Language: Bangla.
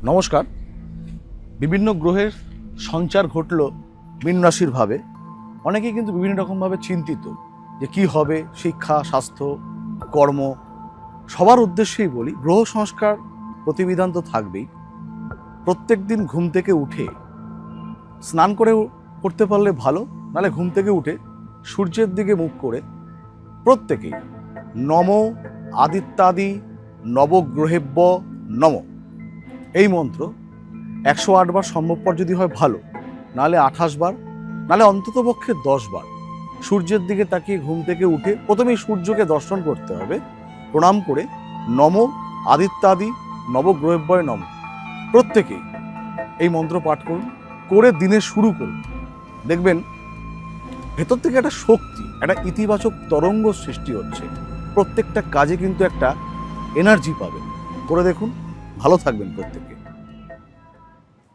নমস্কার। বিভিন্ন গ্রহের সঞ্চার ঘটল মীন রাশির ভাবে। অনেকেই কিন্তু বিভিন্ন রকমভাবে চিন্তিত যে কি হবে, শিক্ষা, স্বাস্থ্য, কর্ম। সবার উদ্দেশ্যেই বলি, গ্রহ সংস্কার প্রতিবিধান তো থাকবেই। প্রত্যেক দিন ঘুম থেকে উঠে স্নান করে করতে পারলে ভালো, নাহলে ঘুম থেকে উঠে সূর্যের দিকে মুখ করে প্রত্যেকেই নম আদিত্যাদি নবগ্রহেব্য নম এই মন্ত্র 108 বার সম্ভবপর যদি হয় ভালো, নাহলে 28 বার, নাহলে অন্ততপক্ষে 10 বার সূর্যের দিকে তাকিয়ে ঘুম থেকে উঠে প্রথমেই সূর্যকে দর্শন করতে হবে, প্রণাম করে নম আদিত্যাদি নবগ্রহেভ্যয় নম প্রত্যেকেই এই মন্ত্র পাঠ করুন, করে দিনের শুরু করুন। দেখবেন ভেতর থেকে একটা শক্তি, একটা ইতিবাচক তরঙ্গ সৃষ্টি হচ্ছে। প্রত্যেকটা কাজে কিন্তু একটা এনার্জি পাবেন। করে দেখুন, ভালো থাকবেন প্রত্যেকে।